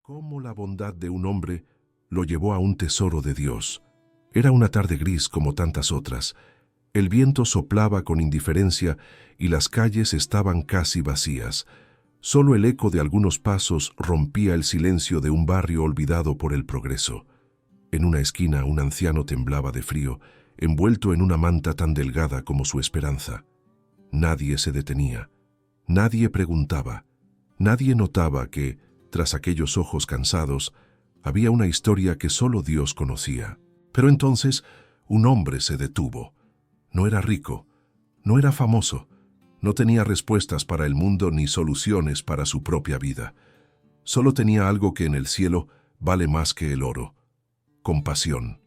Cómo la bondad de un hombre lo llevó a un tesoro de Dios. Era una tarde gris como tantas otras. El viento soplaba con indiferencia y las calles estaban casi vacías. Solo el eco de algunos pasos rompía el silencio de un barrio olvidado por el progreso. En una esquina un anciano temblaba de frío, envuelto en una manta tan delgada como su esperanza. Nadie se detenía. Nadie preguntaba. Nadie notaba que, tras aquellos ojos cansados, había una historia que solo Dios conocía. Pero entonces un hombre se detuvo. No era rico, no era famoso, no tenía respuestas para el mundo ni soluciones para su propia vida. Solo tenía algo que en el cielo vale más que el oro: compasión.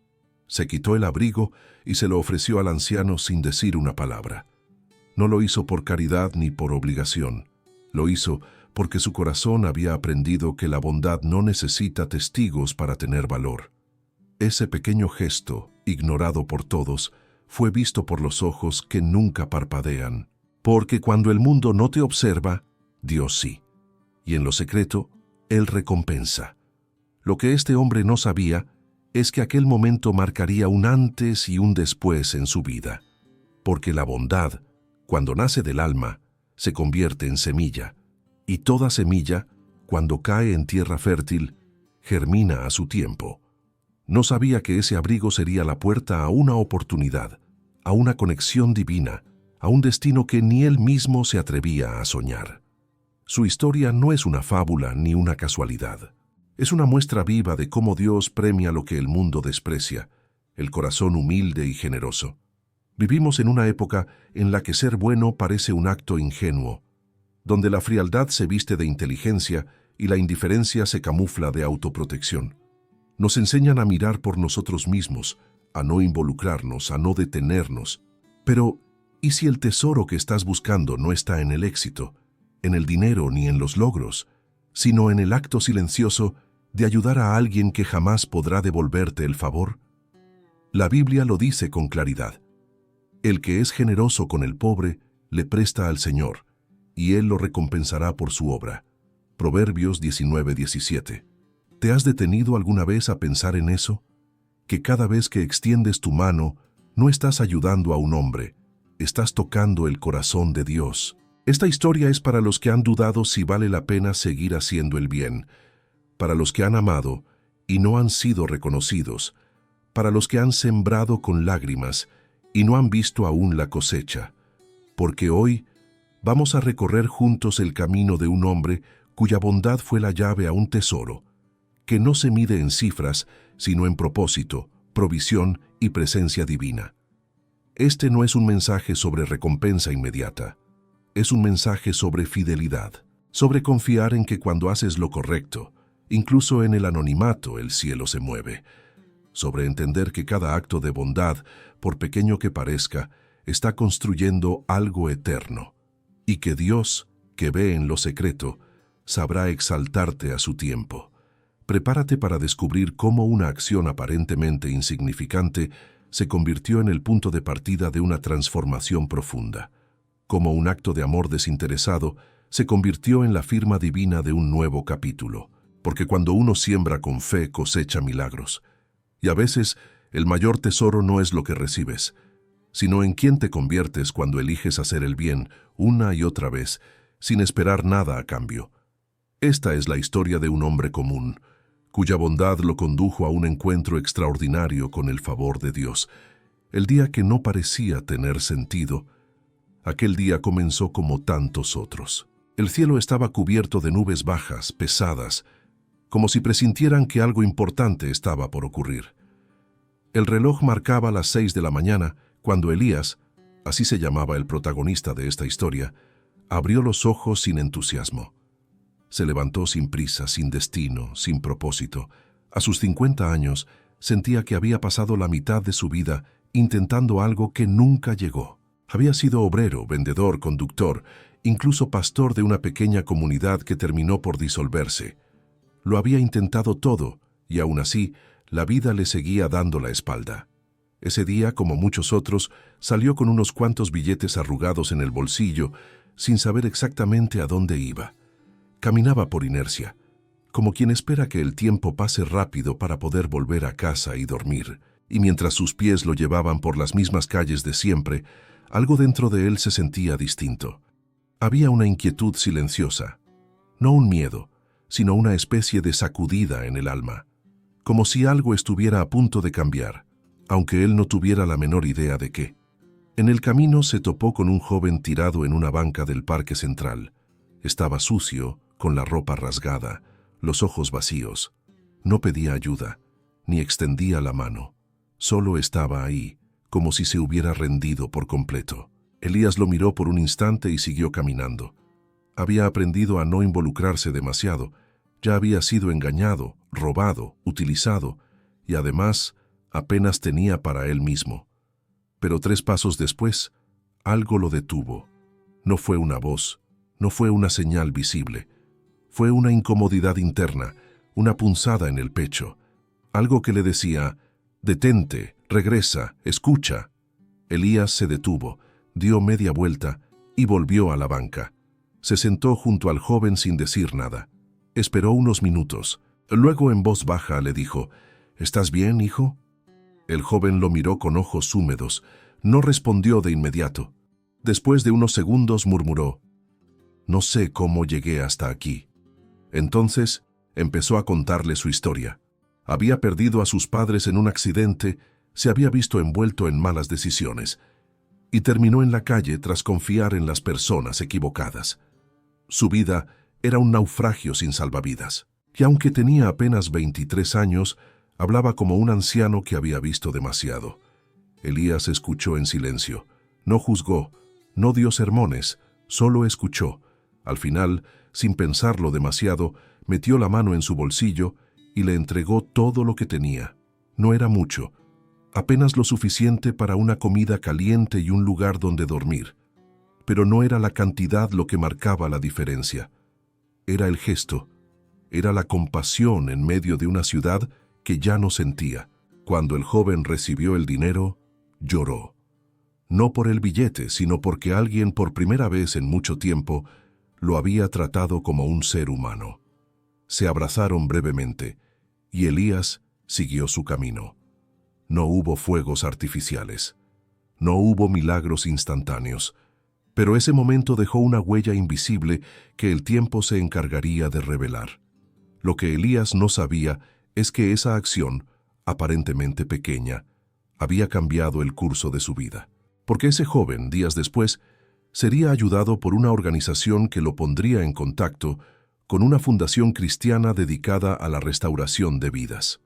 Se quitó el abrigo y se lo ofreció al anciano sin decir una palabra. No lo hizo por caridad ni por obligación. Lo hizo porque su corazón había aprendido que la bondad no necesita testigos para tener valor. Ese pequeño gesto, ignorado por todos, fue visto por los ojos que nunca parpadean. Porque cuando el mundo no te observa, Dios sí. Y en lo secreto, Él recompensa. Lo que este hombre no sabía es que aquel momento marcaría un antes y un después en su vida. Porque la bondad, cuando nace del alma, se convierte en semilla. Y toda semilla, cuando cae en tierra fértil, germina a su tiempo. No sabía que ese abrigo sería la puerta a una oportunidad, a una conexión divina, a un destino que ni él mismo se atrevía a soñar. Su historia no es una fábula ni una casualidad. Es una muestra viva de cómo Dios premia lo que el mundo desprecia, el corazón humilde y generoso. Vivimos en una época en la que ser bueno parece un acto ingenuo, donde la frialdad se viste de inteligencia y la indiferencia se camufla de autoprotección. Nos enseñan a mirar por nosotros mismos, a no involucrarnos, a no detenernos. Pero, ¿y si el tesoro que estás buscando no está en el éxito, en el dinero ni en los logros, sino en el acto silencioso de ayudar a alguien que jamás podrá devolverte el favor? La Biblia lo dice con claridad. El que es generoso con el pobre le presta al Señor, y Él lo recompensará por su obra. Proverbios 19:17. ¿Te has detenido alguna vez a pensar en eso? Que cada vez que extiendes tu mano, no estás ayudando a un hombre, estás tocando el corazón de Dios. Esta historia es para los que han dudado si vale la pena seguir haciendo el bien, para los que han amado y no han sido reconocidos, para los que han sembrado con lágrimas y no han visto aún la cosecha. Porque hoy vamos a recorrer juntos el camino de un hombre cuya bondad fue la llave a un tesoro, que no se mide en cifras, sino en propósito, provisión y presencia divina. Este no es un mensaje sobre recompensa inmediata, es un mensaje sobre fidelidad, sobre confiar en que cuando haces lo correcto, incluso en el anonimato, el cielo se mueve, sobre entender que cada acto de bondad, por pequeño que parezca, está construyendo algo eterno, y que Dios, que ve en lo secreto, sabrá exaltarte a su tiempo. Prepárate para descubrir cómo una acción aparentemente insignificante se convirtió en el punto de partida de una transformación profunda. Cómo un acto de amor desinteresado se convirtió en la firma divina de un nuevo capítulo. Porque cuando uno siembra con fe cosecha milagros. Y a veces el mayor tesoro no es lo que recibes, sino en quién te conviertes cuando eliges hacer el bien una y otra vez, sin esperar nada a cambio. Esta es la historia de un hombre común, cuya bondad lo condujo a un encuentro extraordinario con el favor de Dios. El día que no parecía tener sentido, aquel día comenzó como tantos otros. El cielo estaba cubierto de nubes bajas, pesadas, como si presintieran que algo importante estaba por ocurrir. El reloj marcaba las 6 de la mañana cuando Elías, así se llamaba el protagonista de esta historia, abrió los ojos sin entusiasmo. Se levantó sin prisa, sin destino, sin propósito. A sus 50 años, sentía que había pasado la mitad de su vida intentando algo que nunca llegó. Había sido obrero, vendedor, conductor, incluso pastor de una pequeña comunidad que terminó por disolverse. Lo había intentado todo, y aún así, la vida le seguía dando la espalda. Ese día, como muchos otros, salió con unos cuantos billetes arrugados en el bolsillo, sin saber exactamente a dónde iba. Caminaba por inercia. como quien espera que el tiempo pase rápido para poder volver a casa y dormir. Y mientras sus pies lo llevaban por las mismas calles de siempre, algo dentro de él se sentía distinto. Había una inquietud silenciosa, no un miedo, sino una especie de sacudida en el alma, como si algo estuviera a punto de cambiar, aunque él no tuviera la menor idea de qué. En el camino se topó con un joven tirado en una banca del Parque Central. Estaba sucio, con la ropa rasgada, los ojos vacíos. No pedía ayuda, ni extendía la mano. Solo estaba ahí, como si se hubiera rendido por completo. Elías lo miró por un instante y siguió caminando. Había aprendido a no involucrarse demasiado. Ya había sido engañado, robado, utilizado, y además apenas tenía para él mismo. Pero 3 pasos después, algo lo detuvo. No fue una voz, no fue una señal visible. Fue una incomodidad interna, una punzada en el pecho. Algo que le decía: «Detente, regresa, escucha». Elías se detuvo, dio media vuelta y volvió a la banca. Se sentó junto al joven sin decir nada. Esperó unos minutos. Luego en voz baja le dijo: «¿Estás bien, hijo?». El joven lo miró con ojos húmedos. No respondió de inmediato. Después de unos segundos murmuró: «No sé cómo llegué hasta aquí». Entonces empezó a contarle su historia. Había perdido a sus padres en un accidente, se había visto envuelto en malas decisiones y terminó en la calle tras confiar en las personas equivocadas. Su vida era un naufragio sin salvavidas, y aunque tenía apenas 23 años, hablaba como un anciano que había visto demasiado. Elías escuchó en silencio. No juzgó, no dio sermones, solo escuchó. Al final, sin pensarlo demasiado, metió la mano en su bolsillo y le entregó todo lo que tenía. No era mucho, apenas lo suficiente para una comida caliente y un lugar donde dormir. Pero no era la cantidad lo que marcaba la diferencia. Era el gesto, era la compasión en medio de una ciudad que ya no sentía. Cuando el joven recibió el dinero, lloró. No por el billete, sino porque alguien por primera vez en mucho tiempo lo había tratado como un ser humano. Se abrazaron brevemente, y Elías siguió su camino. No hubo fuegos artificiales. No hubo milagros instantáneos. Pero ese momento dejó una huella invisible que el tiempo se encargaría de revelar. Lo que Elías no sabía es que esa acción, aparentemente pequeña, había cambiado el curso de su vida. Porque ese joven, días después, sería ayudado por una organización que lo pondría en contacto con una fundación cristiana dedicada a la restauración de vidas.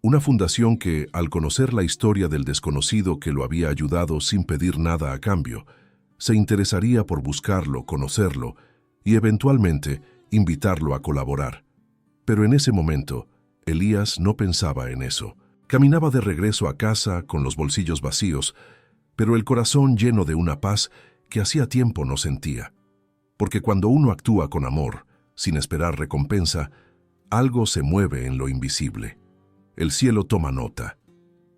Una fundación que, al conocer la historia del desconocido que lo había ayudado sin pedir nada a cambio, se interesaría por buscarlo, conocerlo y eventualmente invitarlo a colaborar. Pero en ese momento, Elías no pensaba en eso. Caminaba de regreso a casa con los bolsillos vacíos, pero el corazón lleno de una paz que hacía tiempo no sentía. Porque cuando uno actúa con amor, sin esperar recompensa, algo se mueve en lo invisible. El cielo toma nota.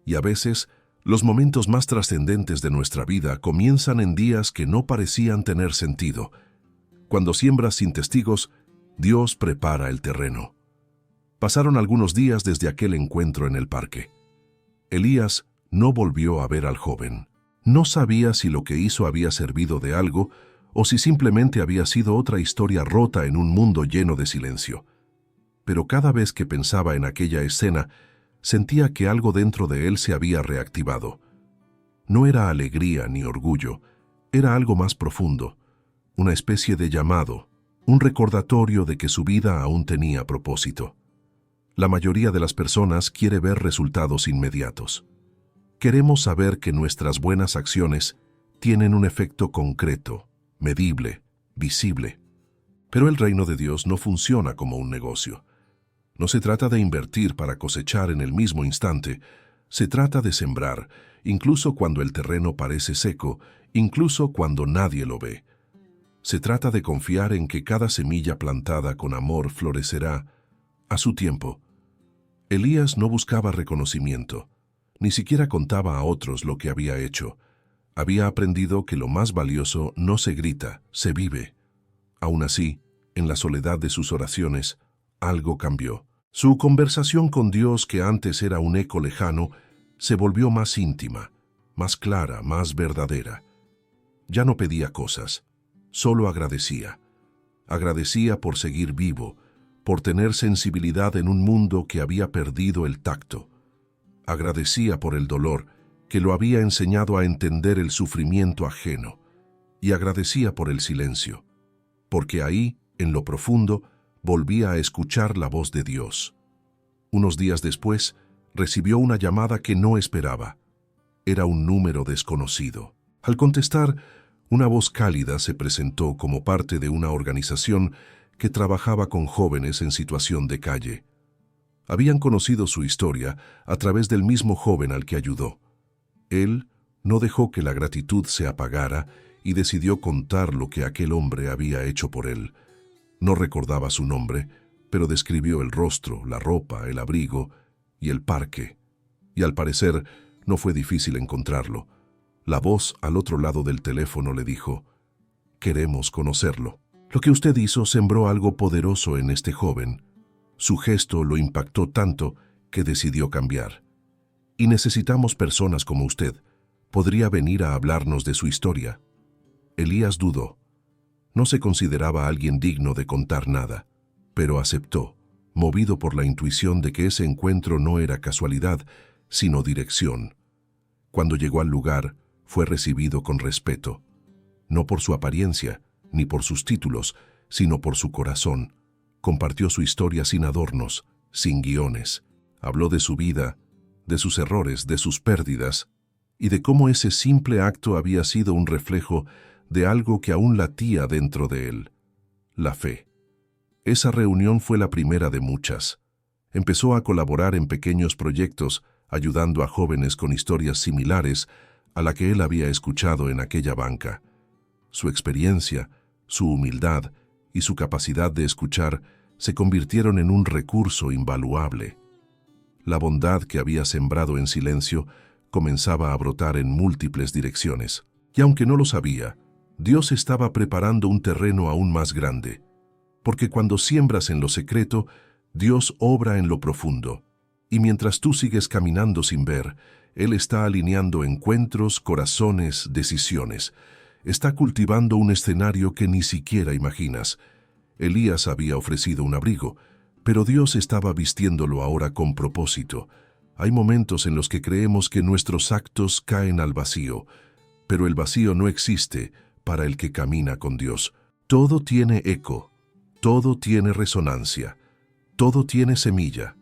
Y a veces, los momentos más trascendentes de nuestra vida comienzan en días que no parecían tener sentido. Cuando siembras sin testigos, Dios prepara el terreno. Pasaron algunos días desde aquel encuentro en el parque. Elías no volvió a ver al joven. No sabía si lo que hizo había servido de algo o si simplemente había sido otra historia rota en un mundo lleno de silencio. Pero cada vez que pensaba en aquella escena, sentía que algo dentro de él se había reactivado. No era alegría ni orgullo, era algo más profundo, una especie de llamado, un recordatorio de que su vida aún tenía propósito. La mayoría de las personas quiere ver resultados inmediatos. Queremos saber que nuestras buenas acciones tienen un efecto concreto, medible, visible. Pero el reino de Dios no funciona como un negocio. No se trata de invertir para cosechar en el mismo instante. Se trata de sembrar, incluso cuando el terreno parece seco, incluso cuando nadie lo ve. Se trata de confiar en que cada semilla plantada con amor florecerá a su tiempo. Elías no buscaba reconocimiento, ni siquiera contaba a otros lo que había hecho. Había aprendido que lo más valioso no se grita, se vive. Aún así, en la soledad de sus oraciones, algo cambió. Su conversación con Dios, que antes era un eco lejano, se volvió más íntima, más clara, más verdadera. Ya no pedía cosas, solo agradecía. Agradecía por seguir vivo, por tener sensibilidad en un mundo que había perdido el tacto. Agradecía por el dolor, que lo había enseñado a entender el sufrimiento ajeno. Y agradecía por el silencio, porque ahí, en lo profundo, volvía a escuchar la voz de Dios. Unos días después, recibió una llamada que no esperaba. Era un número desconocido. Al contestar, una voz cálida se presentó como parte de una organización que trabajaba con jóvenes en situación de calle. Habían conocido su historia a través del mismo joven al que ayudó. Él no dejó que la gratitud se apagara y decidió contar lo que aquel hombre había hecho por él. No recordaba su nombre, pero describió el rostro, la ropa, el abrigo y el parque. Y al parecer no fue difícil encontrarlo. La voz al otro lado del teléfono le dijo: «Queremos conocerlo». Lo que usted hizo sembró algo poderoso en este joven. Su gesto lo impactó tanto que decidió cambiar. Y necesitamos personas como usted. ¿Podría venir a hablarnos de su historia? Elías dudó. No se consideraba alguien digno de contar nada, pero aceptó, movido por la intuición de que ese encuentro no era casualidad, sino dirección. Cuando llegó al lugar, fue recibido con respeto, no por su apariencia, ni por sus títulos, sino por su corazón. Compartió su historia sin adornos, sin guiones. Habló de su vida, de sus errores, de sus pérdidas, y de cómo ese simple acto había sido un reflejo de algo que aún latía dentro de él: la fe. Esa reunión fue la primera de muchas. Empezó a colaborar en pequeños proyectos, ayudando a jóvenes con historias similares a la que él había escuchado en aquella banca. Su experiencia, su humildad y su capacidad de escuchar se convirtieron en un recurso invaluable. La bondad que había sembrado en silencio comenzaba a brotar en múltiples direcciones. Y aunque no lo sabía, Dios estaba preparando un terreno aún más grande. Porque cuando siembras en lo secreto, Dios obra en lo profundo. Y mientras tú sigues caminando sin ver, Él está alineando encuentros, corazones, decisiones. Está cultivando un escenario que ni siquiera imaginas. Elías había ofrecido un abrigo, pero Dios estaba vistiéndolo ahora con propósito. Hay momentos en los que creemos que nuestros actos caen al vacío, pero el vacío no existe para el que camina con Dios. Todo tiene eco, todo tiene resonancia, todo tiene semilla.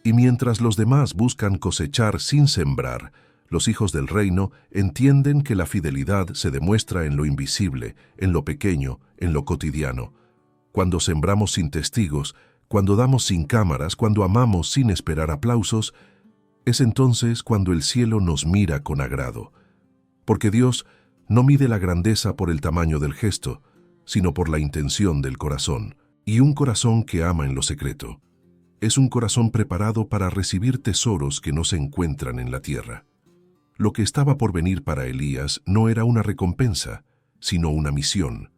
Y mientras los demás buscan cosechar sin sembrar, los hijos del reino entienden que la fidelidad se demuestra en lo invisible, en lo pequeño, en lo cotidiano. Cuando sembramos sin testigos, cuando damos sin cámaras, cuando amamos sin esperar aplausos, es entonces cuando el cielo nos mira con agrado. Porque Dios no mide la grandeza por el tamaño del gesto, sino por la intención del corazón. Y un corazón que ama en lo secreto es un corazón preparado para recibir tesoros que no se encuentran en la tierra. Lo que estaba por venir para Elías no era una recompensa, sino una misión,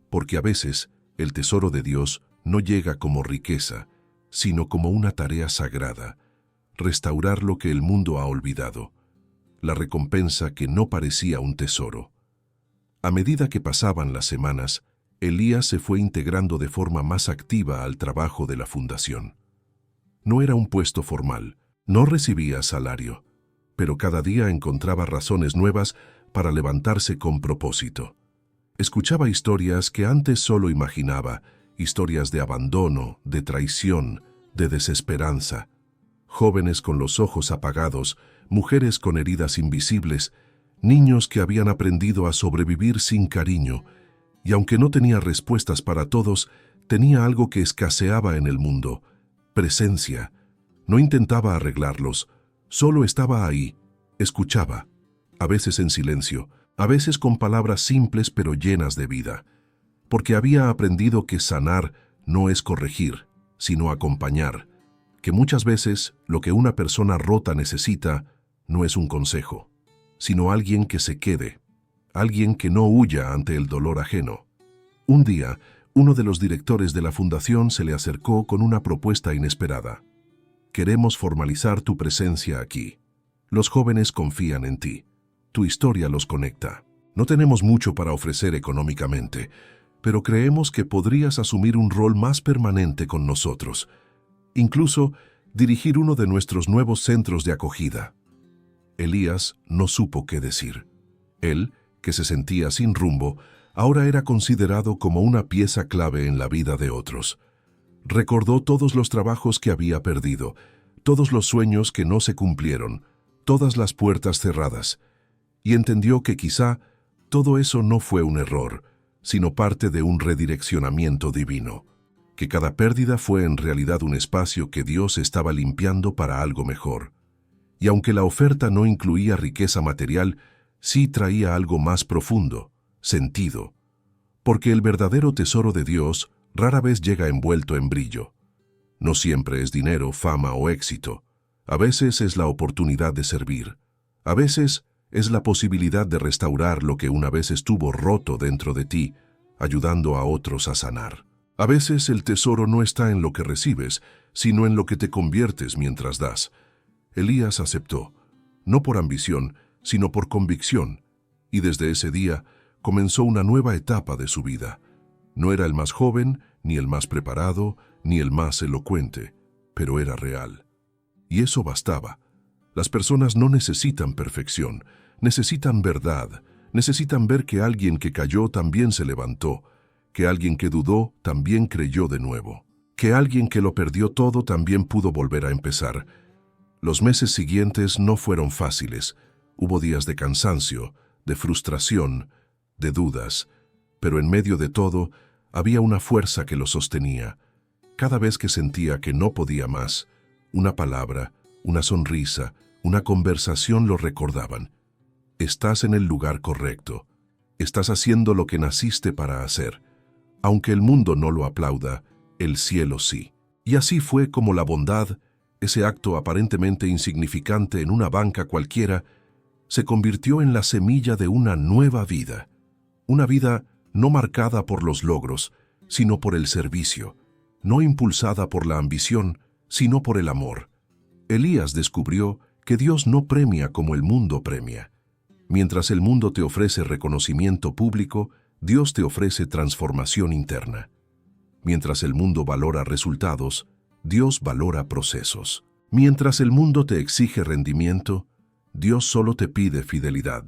porque a veces el tesoro de Dios no llega como riqueza, sino como una tarea sagrada: restaurar lo que el mundo ha olvidado, la recompensa que no parecía un tesoro. A medida que pasaban las semanas, Elías se fue integrando de forma más activa al trabajo de la fundación. No era un puesto formal, no recibía salario, pero cada día encontraba razones nuevas para levantarse con propósito. Escuchaba historias que antes solo imaginaba, historias de abandono, de traición, de desesperanza. Jóvenes con los ojos apagados, mujeres con heridas invisibles, niños que habían aprendido a sobrevivir sin cariño, y aunque no tenía respuestas para todos, tenía algo que escaseaba en el mundo: presencia. No intentaba arreglarlos, solo estaba ahí, escuchaba, a veces en silencio, a veces con palabras simples pero llenas de vida, porque había aprendido que sanar no es corregir, sino acompañar, que muchas veces lo que una persona rota necesita no es un consejo, sino alguien que se quede, alguien que no huya ante el dolor ajeno. Un día, Uno de los directores de la fundación se le acercó con una propuesta inesperada. Queremos formalizar tu presencia aquí. Los jóvenes confían en ti. Tu historia los conecta. No tenemos mucho para ofrecer económicamente, pero creemos que podrías asumir un rol más permanente con nosotros. Incluso dirigir uno de nuestros nuevos centros de acogida. Elías no supo qué decir. Él, que se sentía sin rumbo, ahora era considerado como una pieza clave en la vida de otros. Recordó todos los trabajos que había perdido, todos los sueños que no se cumplieron, todas las puertas cerradas, y entendió que quizá todo eso no fue un error, sino parte de un redireccionamiento divino, que cada pérdida fue en realidad un espacio que Dios estaba limpiando para algo mejor. Y aunque la oferta no incluía riqueza material, sí traía algo más profundo, sentido, porque el verdadero tesoro de Dios rara vez llega envuelto en brillo. No siempre es dinero, fama o éxito. A veces es la oportunidad de servir. A veces es la posibilidad de restaurar lo que una vez estuvo roto dentro de ti, ayudando a otros a sanar. A veces el tesoro no está en lo que recibes, sino en lo que te conviertes mientras das. Elías aceptó, no por ambición, sino por convicción, y desde ese día comenzó una nueva etapa de su vida. No era el más joven, ni el más preparado, ni el más elocuente, pero era real. Y eso bastaba. Las personas no necesitan perfección, necesitan verdad, necesitan ver que alguien que cayó también se levantó, que alguien que dudó también creyó de nuevo, que alguien que lo perdió todo también pudo volver a empezar. Los meses siguientes no fueron fáciles. Hubo días de cansancio, de frustración, de dudas, pero en medio de todo había una fuerza que lo sostenía. Cada vez que sentía que no podía más, una palabra, una sonrisa, una conversación lo recordaban. Estás en el lugar correcto. Estás haciendo lo que naciste para hacer. Aunque el mundo no lo aplauda, el cielo sí. Y así fue como la bondad, ese acto aparentemente insignificante en una banca cualquiera, se convirtió en la semilla de una nueva vida. Una vida no marcada por los logros, sino por el servicio. No impulsada por la ambición, sino por el amor. Elías descubrió que Dios no premia como el mundo premia. Mientras el mundo te ofrece reconocimiento público, Dios te ofrece transformación interna. Mientras el mundo valora resultados, Dios valora procesos. Mientras el mundo te exige rendimiento, Dios solo te pide fidelidad.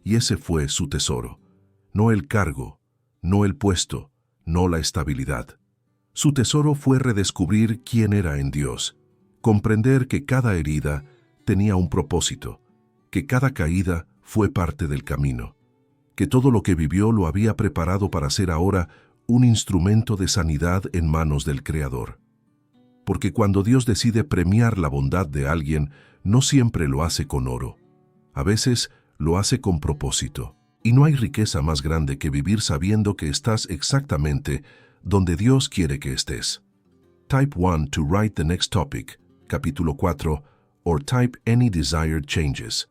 Y ese fue su tesoro. No el cargo, no el puesto, no la estabilidad. Su tesoro fue redescubrir quién era en Dios, comprender que cada herida tenía un propósito, que cada caída fue parte del camino, que todo lo que vivió lo había preparado para ser ahora un instrumento de sanidad en manos del Creador. Porque cuando Dios decide premiar la bondad de alguien, no siempre lo hace con oro. A veces lo hace con propósito. Y no hay riqueza más grande que vivir sabiendo que estás exactamente donde Dios quiere que estés. Type 1 to write the next topic, capítulo 4, or type any desired changes.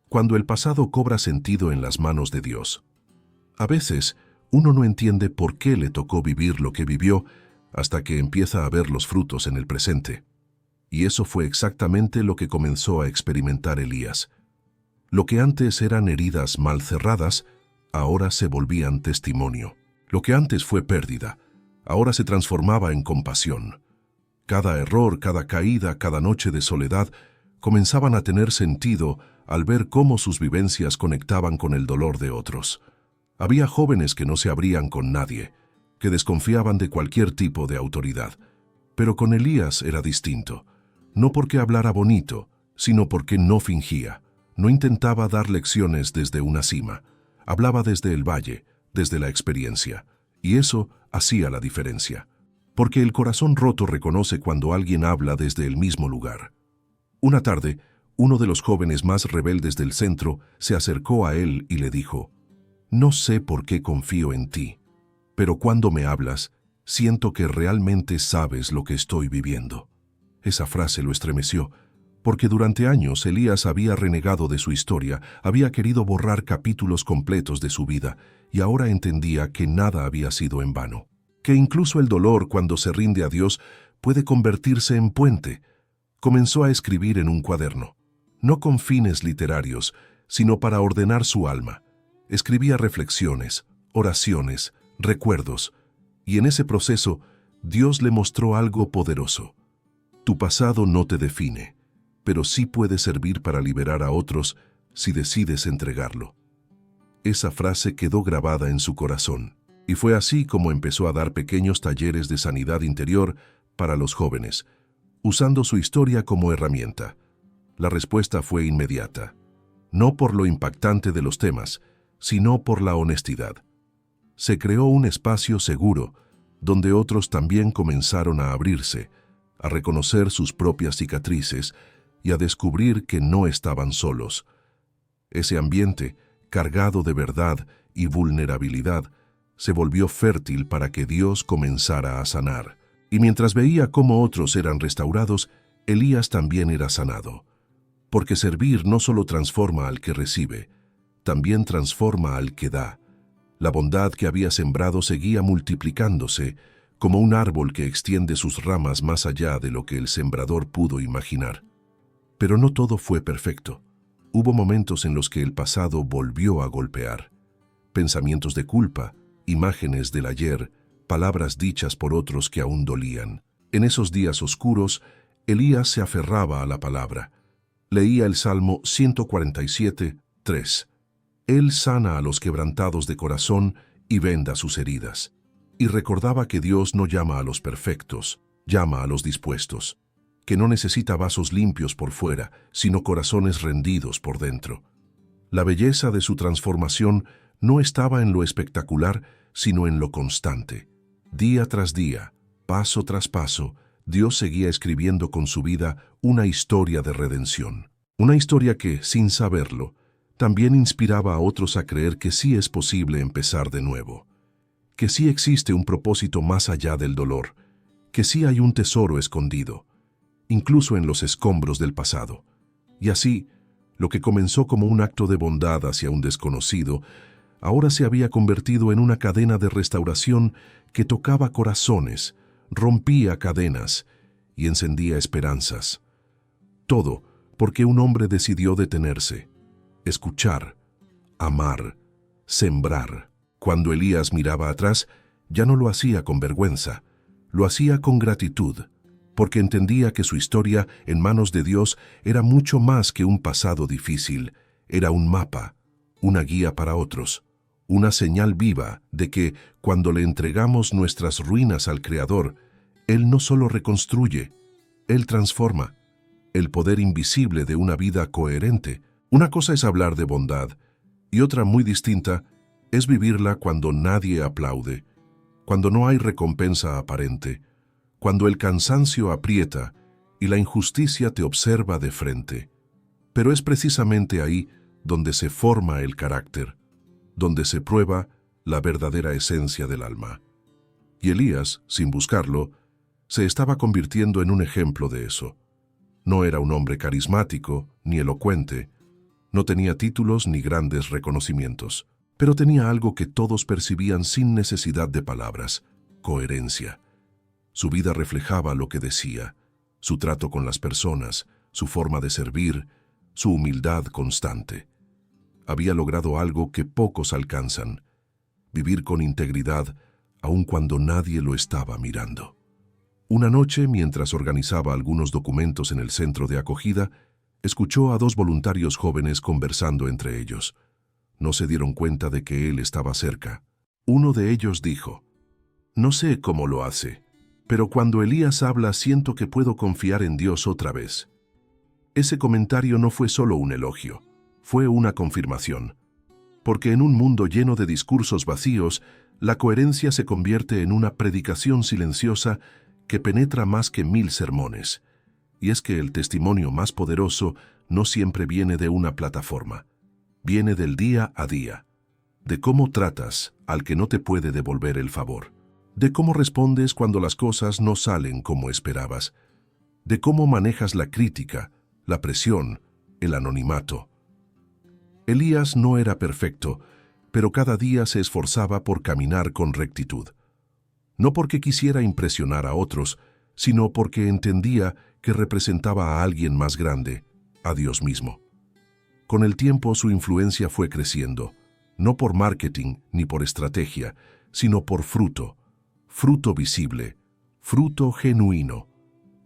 Cuando el pasado cobra sentido en las manos de Dios. A veces, uno no entiende por qué le tocó vivir lo que vivió hasta que empieza a ver los frutos en el presente. Y eso fue exactamente lo que comenzó a experimentar Elías. Lo que antes eran heridas mal cerradas, ahora se volvían testimonio. Lo que antes fue pérdida, ahora se transformaba en compasión. Cada error, cada caída, cada noche de soledad comenzaban a tener sentido al ver cómo sus vivencias conectaban con el dolor de otros. Había jóvenes que no se abrían con nadie, que desconfiaban de cualquier tipo de autoridad. Pero con Elías era distinto, no porque hablara bonito, sino porque no fingía. No intentaba dar lecciones desde una cima, hablaba desde el valle, desde la experiencia, y eso hacía la diferencia. Porque el corazón roto reconoce cuando alguien habla desde el mismo lugar. Una tarde, uno de los jóvenes más rebeldes del centro se acercó a él y le dijo: «No sé por qué confío en ti, pero cuando me hablas, siento que realmente sabes lo que estoy viviendo». Esa frase lo estremeció, porque durante años Elías había renegado de su historia, había querido borrar capítulos completos de su vida, y ahora entendía que nada había sido en vano. que incluso el dolor, cuando se rinde a Dios, puede convertirse en puente. Comenzó a escribir en un cuaderno, no con fines literarios, sino para ordenar su alma. Escribía reflexiones, oraciones, recuerdos, y en ese proceso Dios le mostró algo poderoso. Tu pasado no te define, pero sí puede servir para liberar a otros si decides entregarlo. Esa frase quedó grabada en su corazón, y fue así como empezó a dar pequeños talleres de sanidad interior para los jóvenes, usando su historia como herramienta. La respuesta fue inmediata, no por lo impactante de los temas, sino por la honestidad. Se creó un espacio seguro, donde otros también comenzaron a abrirse, a reconocer sus propias cicatrices y a descubrir que no estaban solos. Ese ambiente, cargado de verdad y vulnerabilidad, se volvió fértil para que Dios comenzara a sanar. Y mientras veía cómo otros eran restaurados, Elías también era sanado. Porque servir no solo transforma al que recibe, también transforma al que da. La bondad que había sembrado seguía multiplicándose, como un árbol que extiende sus ramas más allá de lo que el sembrador pudo imaginar. Pero no todo fue perfecto. Hubo momentos en los que el pasado volvió a golpear. Pensamientos de culpa, imágenes del ayer, palabras dichas por otros que aún dolían. En esos días oscuros, Elías se aferraba a la palabra. Leía el Salmo 147, 3. Él sana a los quebrantados de corazón y venda sus heridas. Y recordaba que Dios no llama a los perfectos, llama a los dispuestos, que no necesita vasos limpios por fuera, sino corazones rendidos por dentro. La belleza de su transformación no estaba en lo espectacular, sino en lo constante. Día tras día, paso tras paso, Dios seguía escribiendo con su vida una historia de redención. Una historia que, sin saberlo, también inspiraba a otros a creer que sí es posible empezar de nuevo, que sí existe un propósito más allá del dolor, que sí hay un tesoro escondido, incluso en los escombros del pasado. Y así, lo que comenzó como un acto de bondad hacia un desconocido, ahora se había convertido en una cadena de restauración que tocaba corazones, rompía cadenas y encendía esperanzas. Todo porque un hombre decidió detenerse, escuchar, amar, sembrar. Cuando Elías miraba atrás, ya no lo hacía con vergüenza, lo hacía con gratitud, porque entendía que su historia en manos de Dios era mucho más que un pasado difícil, era un mapa, una guía para otros, una señal viva de que, cuando le entregamos nuestras ruinas al Creador, Él no solo reconstruye, Él transforma. El poder invisible de una vida coherente. Una cosa es hablar de bondad, y otra muy distinta es vivirla cuando nadie aplaude, cuando no hay recompensa aparente, cuando el cansancio aprieta y la injusticia te observa de frente. Pero es precisamente ahí donde se forma el carácter, donde se prueba la verdadera esencia del alma. Y Elías, sin buscarlo, se estaba convirtiendo en un ejemplo de eso. No era un hombre carismático ni elocuente, no tenía títulos ni grandes reconocimientos, pero tenía algo que todos percibían sin necesidad de palabras: coherencia. Su vida reflejaba lo que decía, su trato con las personas, su forma de servir, su humildad constante. Había logrado algo que pocos alcanzan: vivir con integridad aun cuando nadie lo estaba mirando. Una noche, mientras organizaba algunos documentos en el centro de acogida, escuchó a dos voluntarios jóvenes conversando entre ellos. No se dieron cuenta de que él estaba cerca. Uno de ellos dijo: «No sé cómo lo hace, pero cuando Elías habla siento que puedo confiar en Dios otra vez». Ese comentario no fue solo un elogio, fue una confirmación. Porque en un mundo lleno de discursos vacíos, la coherencia se convierte en una predicación silenciosa que penetra más que 1000 sermones. Y es que el testimonio más poderoso no siempre viene de una plataforma. Viene del día a día, de cómo tratas al que no te puede devolver el favor, de cómo respondes cuando las cosas no salen como esperabas, de cómo manejas la crítica, la presión, el anonimato. Elías no era perfecto, pero cada día se esforzaba por caminar con rectitud. no porque quisiera impresionar a otros, sino porque entendía que representaba a alguien más grande, a Dios mismo. Con el tiempo su influencia fue creciendo, no por marketing ni por estrategia, sino por fruto, fruto visible, fruto genuino.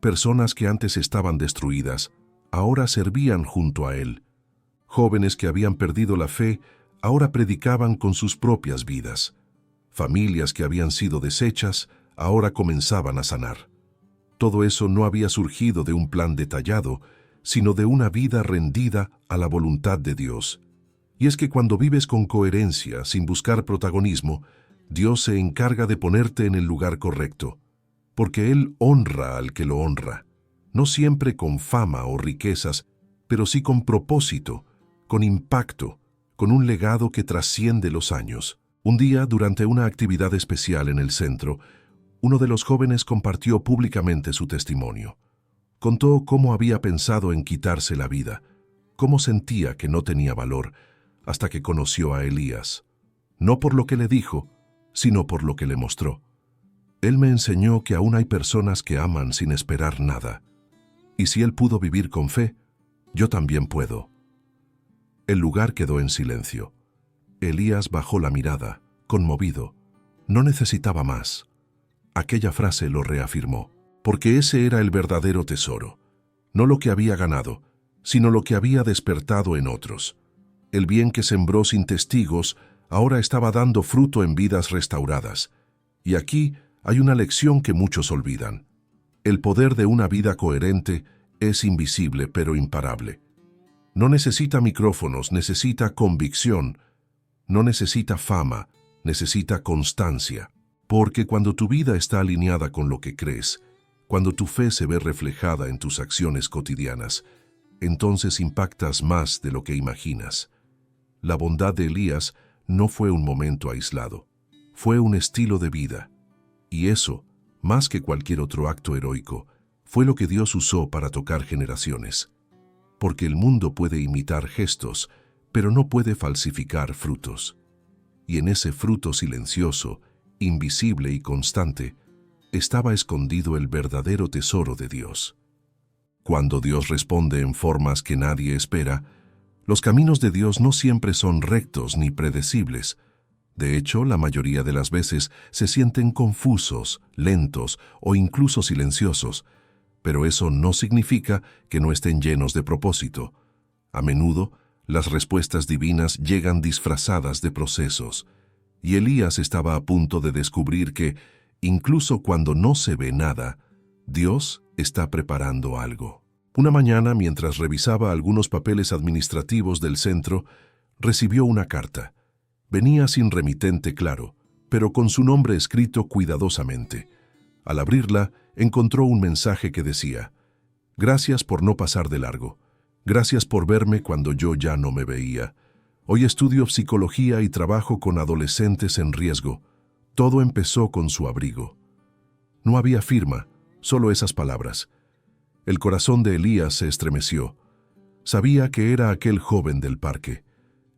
Personas que antes estaban destruidas, ahora servían junto a él. Jóvenes que habían perdido la fe, ahora predicaban con sus propias vidas. Familias que habían sido deshechas, ahora comenzaban a sanar. Todo eso no había surgido de un plan detallado, sino de una vida rendida a la voluntad de Dios. Y es que cuando vives con coherencia, sin buscar protagonismo, Dios se encarga de ponerte en el lugar correcto, porque Él honra al que lo honra, no siempre con fama o riquezas, pero sí con propósito, con impacto, con un legado que trasciende los años. Un día, durante una actividad especial en el centro, uno de los jóvenes compartió públicamente su testimonio. Contó cómo había pensado en quitarse la vida, cómo sentía que no tenía valor, hasta que conoció a Elías. No por lo que le dijo, sino por lo que le mostró. Él me enseñó que aún hay personas que aman sin esperar nada. Y si él pudo vivir con fe, yo también puedo. El lugar quedó en silencio. Elías bajó la mirada, conmovido. No necesitaba más. Aquella frase lo reafirmó, porque ese era el verdadero tesoro. No lo que había ganado, sino lo que había despertado en otros. El bien que sembró sin testigos ahora estaba dando fruto en vidas restauradas. Y aquí hay una lección que muchos olvidan. El poder de una vida coherente es invisible pero imparable. No necesita micrófonos, necesita convicción. No necesita fama, necesita constancia. Porque cuando tu vida está alineada con lo que crees, cuando tu fe se ve reflejada en tus acciones cotidianas, entonces impactas más de lo que imaginas. La bondad de Elías no fue un momento aislado, fue un estilo de vida. Y eso, más que cualquier otro acto heroico, fue lo que Dios usó para tocar generaciones. Porque el mundo puede imitar gestos, pero no puede falsificar frutos. Y en ese fruto silencioso, invisible y constante, estaba escondido el verdadero tesoro de Dios. Cuando Dios responde en formas que nadie espera, los caminos de Dios no siempre son rectos ni predecibles. De hecho, la mayoría de las veces se sienten confusos, lentos o incluso silenciosos, pero eso no significa que no estén llenos de propósito. A menudo, las respuestas divinas llegan disfrazadas de procesos, y Elías estaba a punto de descubrir que, incluso cuando no se ve nada, Dios está preparando algo. Una mañana, mientras revisaba algunos papeles administrativos del centro, recibió una carta. Venía sin remitente claro, pero con su nombre escrito cuidadosamente. Al abrirla, encontró un mensaje que decía: «Gracias por no pasar de largo. Gracias por verme cuando yo ya no me veía. Hoy estudio psicología y trabajo con adolescentes en riesgo. Todo empezó con su abrigo». No había firma, solo esas palabras. El corazón de Elías se estremeció. Sabía que era aquel joven del parque,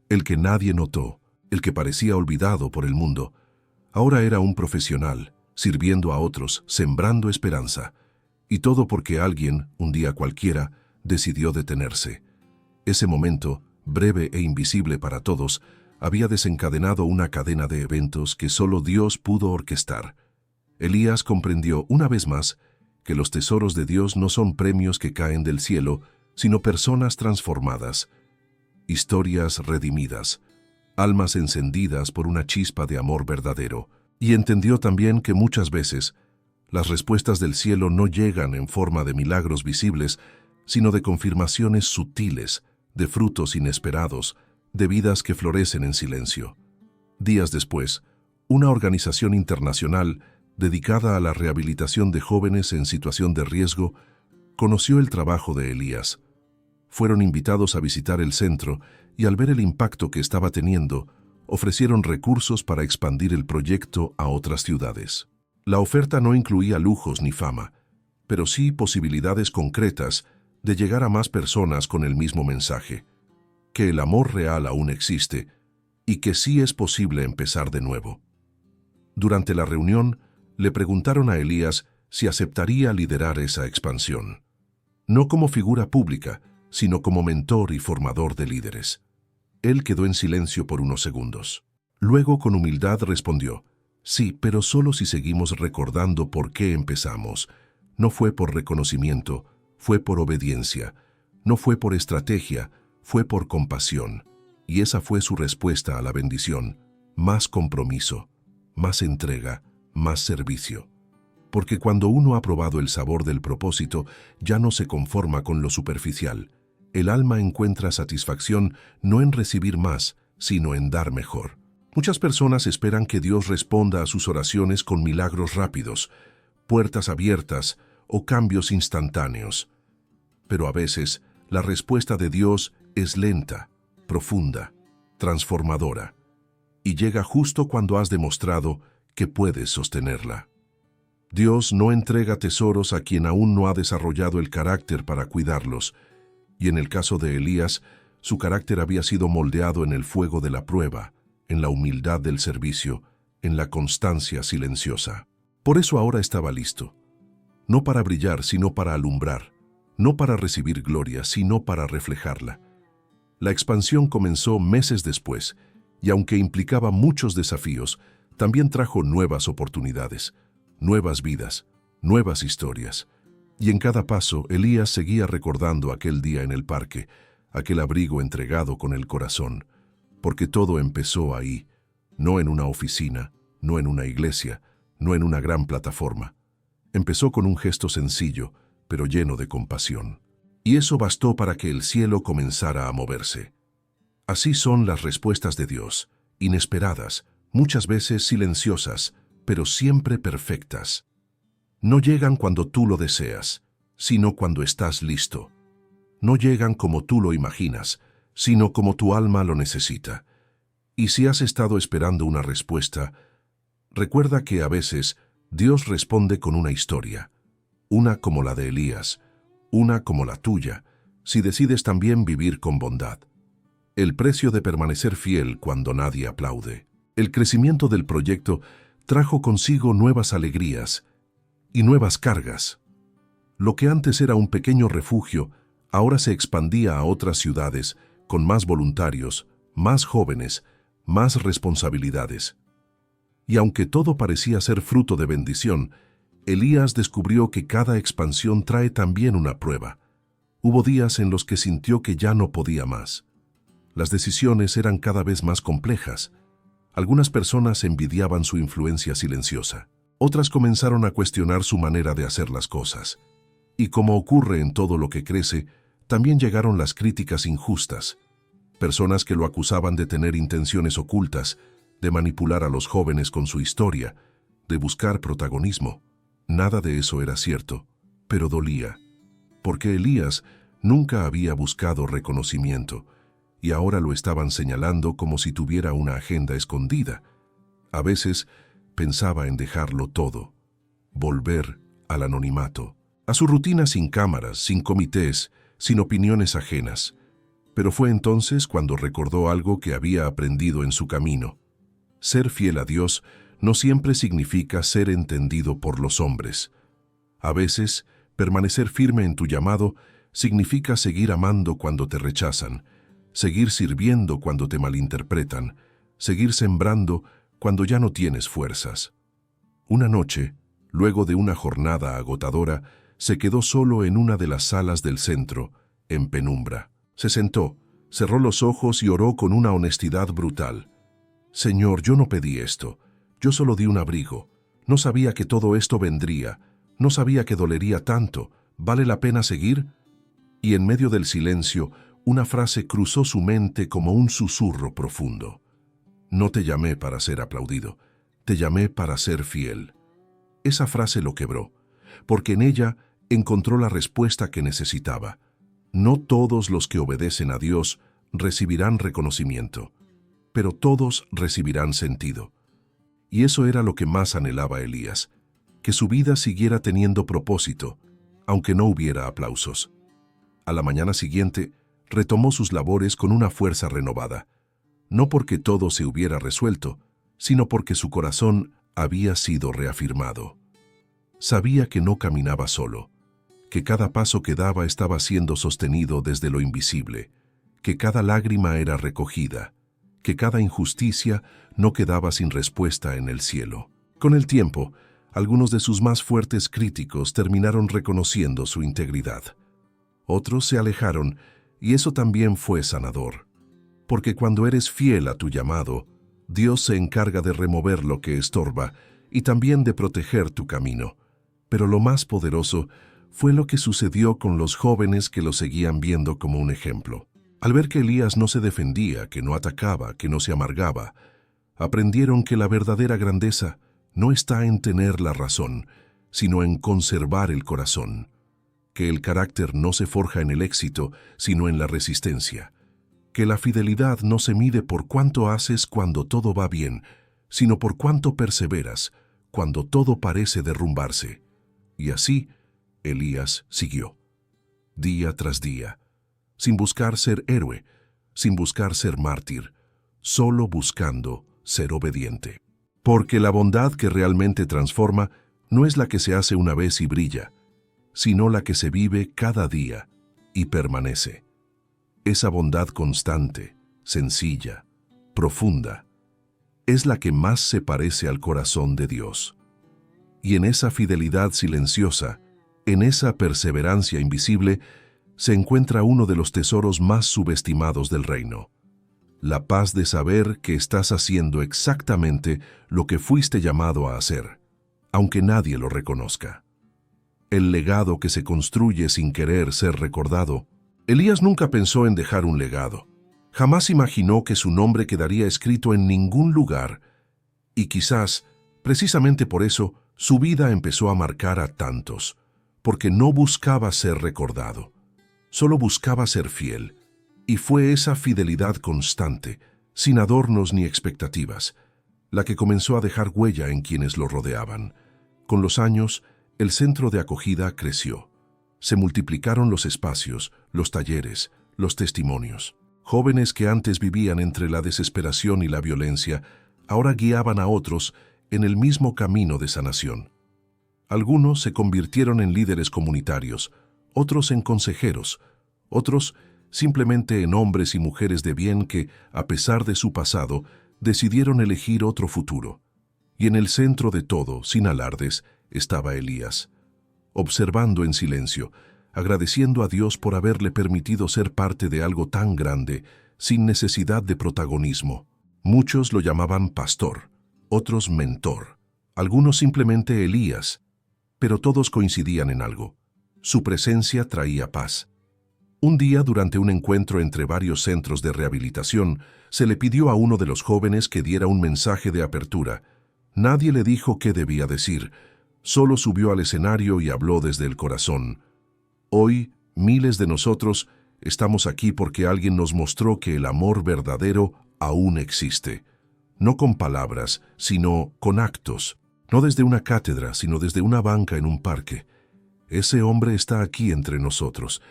el que nadie notó, el que parecía olvidado por el mundo. Ahora era un profesional, sirviendo a otros, sembrando esperanza. Y todo porque alguien, un día cualquiera, decidió detenerse. Ese momento, breve e invisible para todos, había desencadenado una cadena de eventos que solo Dios pudo orquestar. Elías comprendió una vez más que los tesoros de Dios no son premios que caen del cielo, sino personas transformadas, historias redimidas, almas encendidas por una chispa de amor verdadero. Y entendió también que muchas veces las respuestas del cielo no llegan en forma de milagros visibles, sino de confirmaciones sutiles, de frutos inesperados, de vidas que florecen en silencio. Días después, una organización internacional dedicada a la rehabilitación de jóvenes en situación de riesgo conoció el trabajo de Elías. Fueron invitados a visitar el centro y al ver el impacto que estaba teniendo, ofrecieron recursos para expandir el proyecto a otras ciudades. La oferta no incluía lujos ni fama, pero sí posibilidades concretas de llegar a más personas con el mismo mensaje: que el amor real aún existe y que sí es posible empezar de nuevo. Durante la reunión, le preguntaron a Elías si aceptaría liderar esa expansión. No como figura pública, sino como mentor y formador de líderes. Él quedó en silencio por unos segundos. Luego, con humildad, respondió: sí, pero solo si seguimos recordando por qué empezamos. No fue por reconocimiento, fue por obediencia. No fue por estrategia, fue por compasión. Y esa fue su respuesta a la bendición: más compromiso, más entrega, más servicio. Porque cuando uno ha probado el sabor del propósito, ya no se conforma con lo superficial. El alma encuentra satisfacción no en recibir más, sino en dar mejor. Muchas personas esperan que Dios responda a sus oraciones con milagros rápidos, puertas abiertas o cambios instantáneos. Pero a veces, la respuesta de Dios es lenta, profunda, transformadora, y llega justo cuando has demostrado que puedes sostenerla. Dios no entrega tesoros a quien aún no ha desarrollado el carácter para cuidarlos, y en el caso de Elías, su carácter había sido moldeado en el fuego de la prueba, en la humildad del servicio, en la constancia silenciosa. Por eso ahora estaba listo, no para brillar, sino para alumbrar, no para recibir gloria, sino para reflejarla. La expansión comenzó meses después, y aunque implicaba muchos desafíos, también trajo nuevas oportunidades, nuevas vidas, nuevas historias. Y en cada paso, Elías seguía recordando aquel día en el parque, aquel abrigo entregado con el corazón, porque todo empezó ahí, no en una oficina, no en una iglesia, no en una gran plataforma. Empezó con un gesto sencillo, pero lleno de compasión. Y eso bastó para que el cielo comenzara a moverse. Así son las respuestas de Dios, inesperadas, muchas veces silenciosas, pero siempre perfectas. No llegan cuando tú lo deseas, sino cuando estás listo. No llegan como tú lo imaginas, sino como tu alma lo necesita. Y si has estado esperando una respuesta, recuerda que a veces Dios responde con una historia, una como la de Elías, una como la tuya, si decides también vivir con bondad. El precio de permanecer fiel cuando nadie aplaude. El crecimiento del proyecto trajo consigo nuevas alegrías y nuevas cargas. Lo que antes era un pequeño refugio, ahora se expandía a otras ciudades, con más voluntarios, más jóvenes, más responsabilidades. Y aunque todo parecía ser fruto de bendición, Elías descubrió que cada expansión trae también una prueba. Hubo días en los que sintió que ya no podía más. Las decisiones eran cada vez más complejas. Algunas personas envidiaban su influencia silenciosa. Otras comenzaron a cuestionar su manera de hacer las cosas. Y como ocurre en todo lo que crece, también llegaron las críticas injustas. Personas que lo acusaban de tener intenciones ocultas, de manipular a los jóvenes con su historia, de buscar protagonismo. Nada de eso era cierto, pero dolía, porque Elías nunca había buscado reconocimiento, y ahora lo estaban señalando como si tuviera una agenda escondida. A veces pensaba en dejarlo todo, volver al anonimato, a su rutina sin cámaras, sin comités, sin opiniones ajenas. Pero fue entonces cuando recordó algo que había aprendido en su camino. Ser fiel a Dios no siempre significa ser entendido por los hombres. A veces, permanecer firme en tu llamado significa seguir amando cuando te rechazan, seguir sirviendo cuando te malinterpretan, seguir sembrando cuando ya no tienes fuerzas. Una noche, luego de una jornada agotadora, se quedó solo en una de las salas del centro, en penumbra. Se sentó, cerró los ojos y oró con una honestidad brutal. Señor, yo no pedí esto. Yo solo di un abrigo. No sabía que todo esto vendría. No sabía que dolería tanto. ¿Vale la pena seguir? Y en medio del silencio, una frase cruzó su mente como un susurro profundo. No te llamé para ser aplaudido. Te llamé para ser fiel. Esa frase lo quebró, porque en ella encontró la respuesta que necesitaba. No todos los que obedecen a Dios recibirán reconocimiento, pero todos recibirán sentido. Y eso era lo que más anhelaba Elías, que su vida siguiera teniendo propósito, aunque no hubiera aplausos. A la mañana siguiente, retomó sus labores con una fuerza renovada, no porque todo se hubiera resuelto, sino porque su corazón había sido reafirmado. Sabía que no caminaba solo, que cada paso que daba estaba siendo sostenido desde lo invisible, que cada lágrima era recogida, que cada injusticia no quedaba sin respuesta en el cielo. Con el tiempo, algunos de sus más fuertes críticos terminaron reconociendo su integridad. Otros se alejaron, y eso también fue sanador. Porque cuando eres fiel a tu llamado, Dios se encarga de remover lo que estorba y también de proteger tu camino. Pero lo más poderoso fue lo que sucedió con los jóvenes que lo seguían viendo como un ejemplo. Al ver que Elías no se defendía, que no atacaba, que no se amargaba, aprendieron que la verdadera grandeza no está en tener la razón, sino en conservar el corazón. Que el carácter no se forja en el éxito, sino en la resistencia. Que la fidelidad no se mide por cuánto haces cuando todo va bien, sino por cuánto perseveras cuando todo parece derrumbarse. Y así, Elías siguió, día tras día, sin buscar ser héroe, sin buscar ser mártir, solo buscando ser obediente. Porque la bondad que realmente transforma no es la que se hace una vez y brilla, sino la que se vive cada día y permanece. Esa bondad constante, sencilla, profunda, es la que más se parece al corazón de Dios. Y en esa fidelidad silenciosa, en esa perseverancia invisible, se encuentra uno de los tesoros más subestimados del reino. La paz de saber que estás haciendo exactamente lo que fuiste llamado a hacer, aunque nadie lo reconozca. El legado que se construye sin querer ser recordado. Elías nunca pensó en dejar un legado. Jamás imaginó que su nombre quedaría escrito en ningún lugar. Y quizás, precisamente por eso, su vida empezó a marcar a tantos, porque no buscaba ser recordado, solo buscaba ser fiel. Y fue esa fidelidad constante, sin adornos ni expectativas, la que comenzó a dejar huella en quienes lo rodeaban. Con los años, el centro de acogida creció. Se multiplicaron los espacios, los talleres, los testimonios. Jóvenes que antes vivían entre la desesperación y la violencia, ahora guiaban a otros en el mismo camino de sanación. Algunos se convirtieron en líderes comunitarios, otros en consejeros, otros simplemente en hombres y mujeres de bien que, a pesar de su pasado, decidieron elegir otro futuro. Y en el centro de todo, sin alardes, estaba Elías, observando en silencio, agradeciendo a Dios por haberle permitido ser parte de algo tan grande, sin necesidad de protagonismo. Muchos lo llamaban pastor, otros mentor, algunos simplemente Elías, pero todos coincidían en algo. Su presencia traía paz. Un día, durante un encuentro entre varios centros de rehabilitación, se le pidió a uno de los jóvenes que diera un mensaje de apertura. Nadie le dijo qué debía decir, solo subió al escenario y habló desde el corazón. Hoy, miles de nosotros estamos aquí porque alguien nos mostró que el amor verdadero aún existe. No con palabras, sino con actos. No desde una cátedra, sino desde una banca en un parque. Ese hombre está aquí entre nosotros.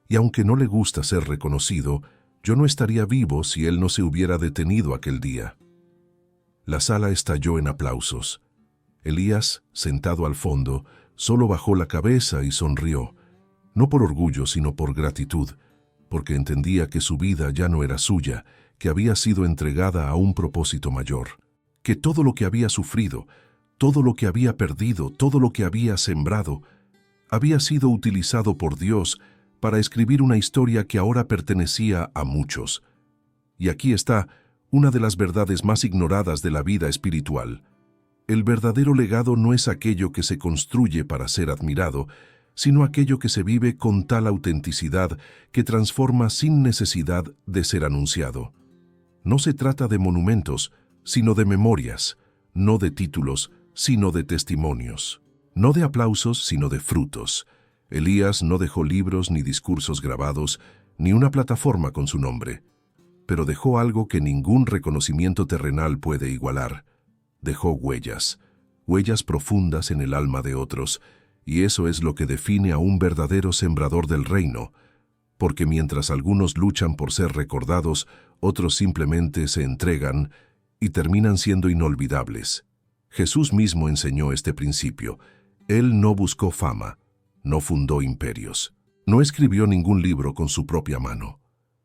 Y aunque no le gusta ser reconocido, yo no estaría vivo si él no se hubiera detenido aquel día. La sala estalló en aplausos. Elías, sentado al fondo, solo bajó la cabeza y sonrió, no por orgullo, sino por gratitud, porque entendía que su vida ya no era suya, que había sido entregada a un propósito mayor, que todo lo que había sufrido, todo lo que había perdido, todo lo que había sembrado, había sido utilizado por Dios para escribir una historia que ahora pertenecía a muchos. Y aquí está una de las verdades más ignoradas de la vida espiritual. El verdadero legado no es aquello que se construye para ser admirado, sino aquello que se vive con tal autenticidad que transforma sin necesidad de ser anunciado. No se trata de monumentos, sino de memorias, no de títulos, sino de testimonios, no de aplausos, sino de frutos. Elías no dejó libros ni discursos grabados, ni una plataforma con su nombre, pero dejó algo que ningún reconocimiento terrenal puede igualar. Dejó huellas, huellas profundas en el alma de otros, y eso es lo que define a un verdadero sembrador del reino, porque mientras algunos luchan por ser recordados, otros simplemente se entregan y terminan siendo inolvidables. Jesús mismo enseñó este principio. Él no buscó fama, no fundó imperios, no escribió ningún libro con su propia mano.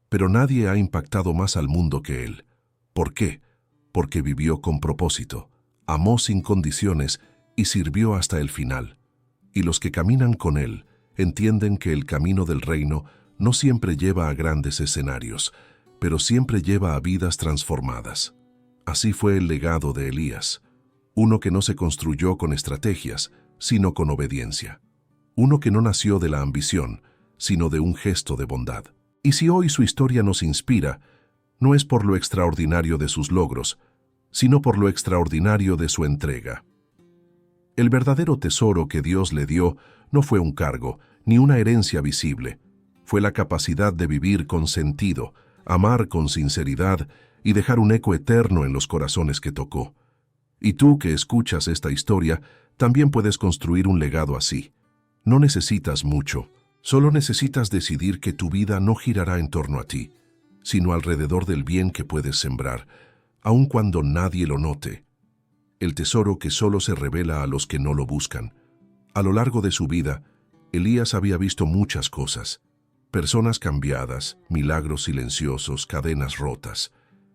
Pero nadie ha impactado más al mundo que él. ¿Por qué? Porque vivió con propósito, amó sin condiciones y sirvió hasta el final. Y los que caminan con él entienden que el camino del reino no siempre lleva a grandes escenarios, pero siempre lleva a vidas transformadas. Así fue el legado de Elías, uno que no se construyó con estrategias, sino con obediencia. Uno que no nació de la ambición, sino de un gesto de bondad. Y si hoy su historia nos inspira, no es por lo extraordinario de sus logros, sino por lo extraordinario de su entrega. El verdadero tesoro que Dios le dio no fue un cargo, ni una herencia visible. Fue la capacidad de vivir con sentido, amar con sinceridad y dejar un eco eterno en los corazones que tocó. Y tú que escuchas esta historia, también puedes construir un legado así. No necesitas mucho, solo necesitas decidir que tu vida no girará en torno a ti, sino alrededor del bien que puedes sembrar, aun cuando nadie lo note. El tesoro que solo se revela a los que no lo buscan. A lo largo de su vida, Elías había visto muchas cosas. Personas cambiadas, milagros silenciosos, cadenas rotas.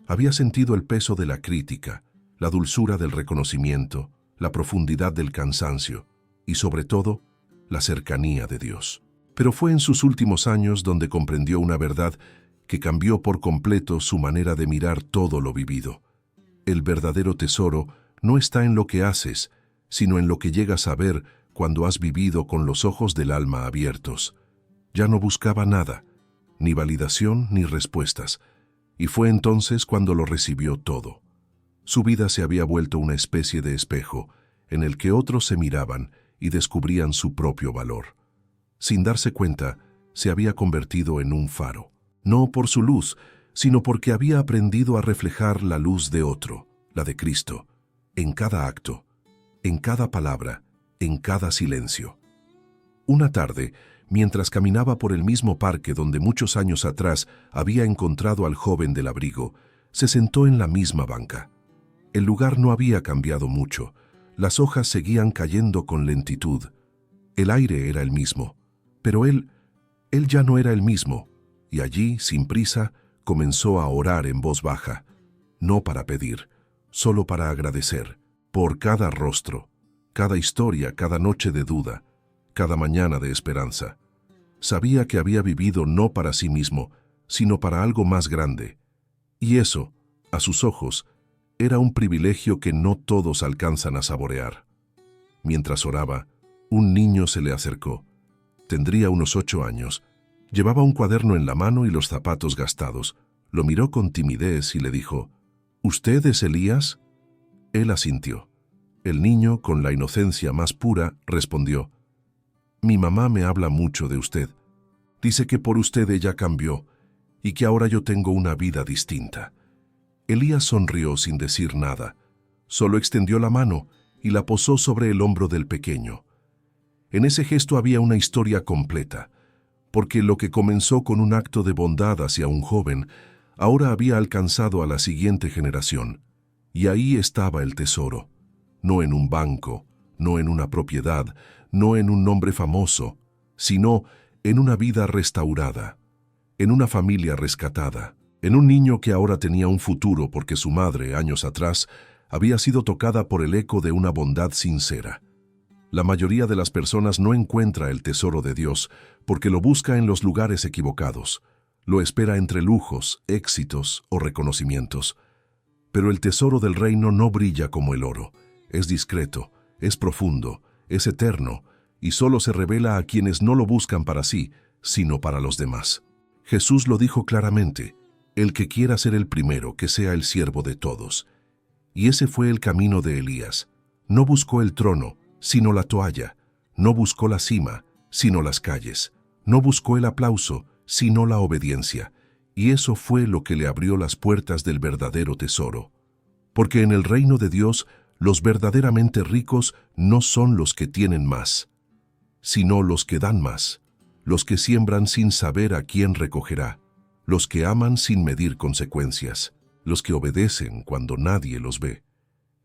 Había sentido el peso de la crítica, la dulzura del reconocimiento, la profundidad del cansancio y, sobre todo, la cercanía de Dios. Pero fue en sus últimos años donde comprendió una verdad que cambió por completo su manera de mirar todo lo vivido. El verdadero tesoro no está en lo que haces, sino en lo que llegas a ver cuando has vivido con los ojos del alma abiertos. Ya no buscaba nada, ni validación ni respuestas, y fue entonces cuando lo recibió todo. Su vida se había vuelto una especie de espejo, en el que otros se miraban y descubrían su propio valor. Sin darse cuenta, se había convertido en un faro, no por su luz, sino porque había aprendido a reflejar la luz de otro, la de Cristo, en cada acto, en cada palabra, en cada silencio. Una tarde, mientras caminaba por el mismo parque donde muchos años atrás había encontrado al joven del abrigo, se sentó en la misma banca. El lugar no había cambiado mucho, las hojas seguían cayendo con lentitud. El aire era el mismo, pero él ya no era el mismo, y allí, sin prisa, comenzó a orar en voz baja, no para pedir, solo para agradecer, por cada rostro, cada historia, cada noche de duda, cada mañana de esperanza. Sabía que había vivido no para sí mismo, sino para algo más grande. Y eso, a sus ojos, era un privilegio que no todos alcanzan a saborear. Mientras oraba, un niño se le acercó. Tendría unos 8 años. Llevaba un cuaderno en la mano y los zapatos gastados. Lo miró con timidez y le dijo, «¿Usted es Elías?» Él asintió. El niño, con la inocencia más pura, respondió, «Mi mamá me habla mucho de usted. Dice que por usted ella cambió y que ahora yo tengo una vida distinta». Elías sonrió sin decir nada. Solo extendió la mano y la posó sobre el hombro del pequeño. En ese gesto había una historia completa, porque lo que comenzó con un acto de bondad hacia un joven, ahora había alcanzado a la siguiente generación. Y ahí estaba el tesoro, no en un banco, no en una propiedad, no en un nombre famoso, sino en una vida restaurada, en una familia rescatada, en un niño que ahora tenía un futuro porque su madre, años atrás, había sido tocada por el eco de una bondad sincera. La mayoría de las personas no encuentra el tesoro de Dios porque lo busca en los lugares equivocados, lo espera entre lujos, éxitos o reconocimientos. Pero el tesoro del reino no brilla como el oro, es discreto, es profundo, es eterno, y solo se revela a quienes no lo buscan para sí, sino para los demás. Jesús lo dijo claramente, el que quiera ser el primero, que sea el siervo de todos. Y ese fue el camino de Elías. No buscó el trono, sino la toalla. No buscó la cima, sino las calles. No buscó el aplauso, sino la obediencia. Y eso fue lo que le abrió las puertas del verdadero tesoro. Porque en el reino de Dios, los verdaderamente ricos no son los que tienen más, sino los que dan más, los que siembran sin saber a quién recogerá, los que aman sin medir consecuencias, los que obedecen cuando nadie los ve.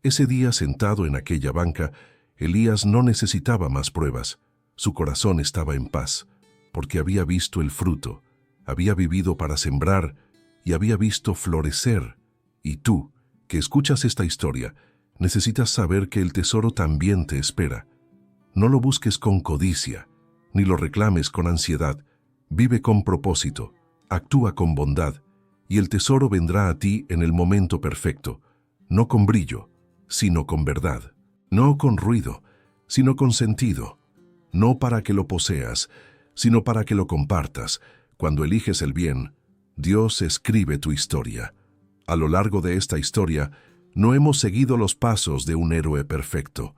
Ese día, sentado en aquella banca, Elías no necesitaba más pruebas. Su corazón estaba en paz, porque había visto el fruto, había vivido para sembrar y había visto florecer. Y tú, que escuchas esta historia, necesitas saber que el tesoro también te espera. No lo busques con codicia, ni lo reclames con ansiedad. Vive con propósito, actúa con bondad, y el tesoro vendrá a ti en el momento perfecto, no con brillo, sino con verdad, no con ruido, sino con sentido, no para que lo poseas, sino para que lo compartas. Cuando eliges el bien, Dios escribe tu historia. A lo largo de esta historia, no hemos seguido los pasos de un héroe perfecto.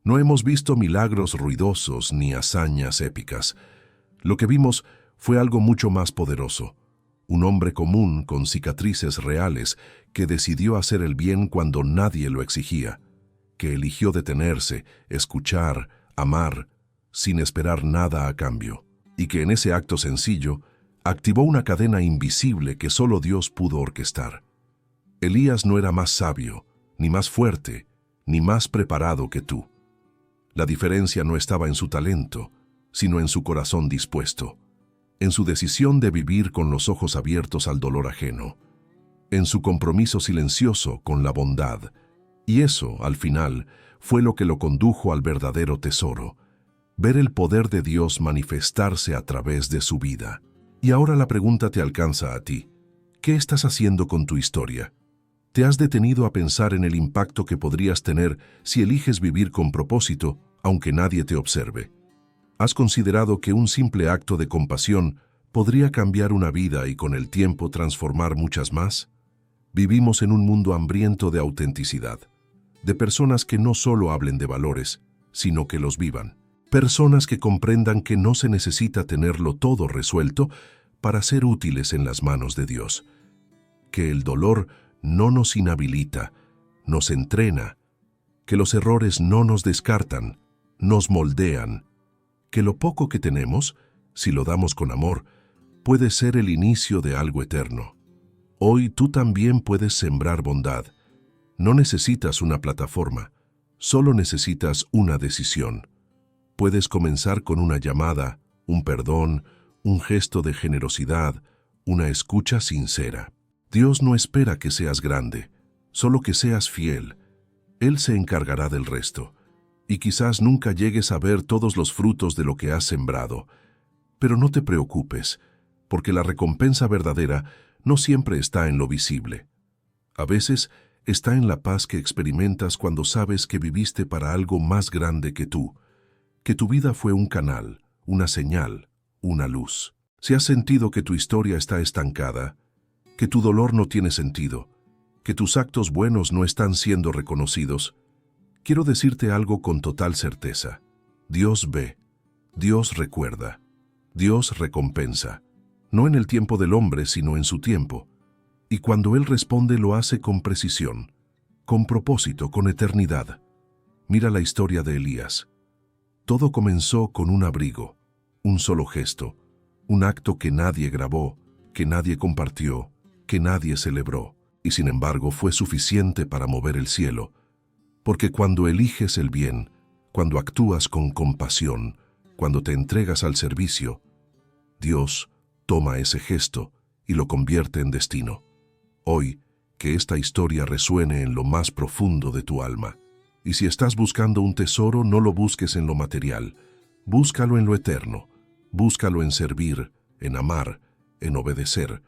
No hemos visto milagros ruidosos ni hazañas épicas. Lo que vimos fue algo mucho más poderoso. Un hombre común con cicatrices reales que decidió hacer el bien cuando nadie lo exigía, que eligió detenerse, escuchar, amar, sin esperar nada a cambio, y que en ese acto sencillo activó una cadena invisible que solo Dios pudo orquestar. Elías no era más sabio, ni más fuerte, ni más preparado que tú. La diferencia no estaba en su talento, sino en su corazón dispuesto, en su decisión de vivir con los ojos abiertos al dolor ajeno, en su compromiso silencioso con la bondad. Y eso, al final, fue lo que lo condujo al verdadero tesoro, ver el poder de Dios manifestarse a través de su vida. Y ahora la pregunta te alcanza a ti. ¿Qué estás haciendo con tu historia? ¿Te has detenido a pensar en el impacto que podrías tener si eliges vivir con propósito, aunque nadie te observe? ¿Has considerado que un simple acto de compasión podría cambiar una vida y con el tiempo transformar muchas más? Vivimos en un mundo hambriento de autenticidad, de personas que no solo hablen de valores, sino que los vivan. Personas que comprendan que no se necesita tenerlo todo resuelto para ser útiles en las manos de Dios. Que el dolor no nos inhabilita, nos entrena. Que los errores no nos descartan, nos moldean. Que lo poco que tenemos, si lo damos con amor, puede ser el inicio de algo eterno. Hoy tú también puedes sembrar bondad. No necesitas una plataforma, solo necesitas una decisión. Puedes comenzar con una llamada, un perdón, un gesto de generosidad, una escucha sincera. Dios no espera que seas grande, solo que seas fiel. Él se encargará del resto. Y quizás nunca llegues a ver todos los frutos de lo que has sembrado. Pero no te preocupes, porque la recompensa verdadera no siempre está en lo visible. A veces está en la paz que experimentas cuando sabes que viviste para algo más grande que tú, que tu vida fue un canal, una señal, una luz. Si has sentido que tu historia está estancada, que tu dolor no tiene sentido, que tus actos buenos no están siendo reconocidos, quiero decirte algo con total certeza. Dios ve, Dios recuerda, Dios recompensa, no en el tiempo del hombre, sino en su tiempo. Y cuando Él responde lo hace con precisión, con propósito, con eternidad. Mira la historia de Elías. Todo comenzó con un abrigo, un solo gesto, un acto que nadie grabó, que nadie compartió, que nadie celebró, y sin embargo fue suficiente para mover el cielo, porque cuando eliges el bien, cuando actúas con compasión, cuando te entregas al servicio, Dios toma ese gesto y lo convierte en destino. Hoy, que esta historia resuene en lo más profundo de tu alma. Y si estás buscando un tesoro, no lo busques en lo material, búscalo en lo eterno, búscalo en servir, en amar, en obedecer,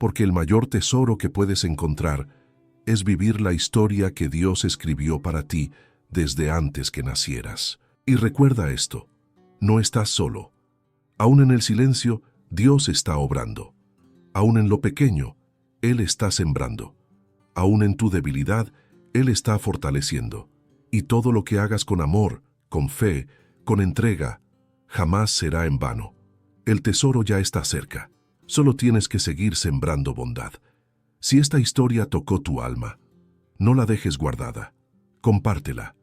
porque el mayor tesoro que puedes encontrar es vivir la historia que Dios escribió para ti desde antes que nacieras. Y recuerda esto, no estás solo. Aún en el silencio, Dios está obrando. Aún en lo pequeño, Él está sembrando. Aún en tu debilidad, Él está fortaleciendo. Y todo lo que hagas con amor, con fe, con entrega, jamás será en vano. El tesoro ya está cerca. Solo tienes que seguir sembrando bondad. Si esta historia tocó tu alma, no la dejes guardada. Compártela.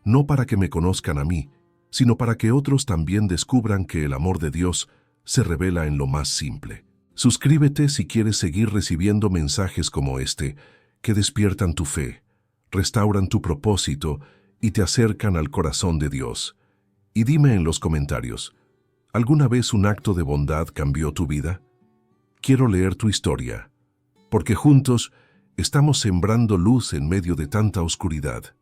No para que me conozcan a mí, sino para que otros también descubran que el amor de Dios se revela en lo más simple. Suscríbete si quieres seguir recibiendo mensajes como este, que despiertan tu fe, restauran tu propósito y te acercan al corazón de Dios. Y dime en los comentarios, ¿alguna vez un acto de bondad cambió tu vida? Quiero leer tu historia, porque juntos estamos sembrando luz en medio de tanta oscuridad.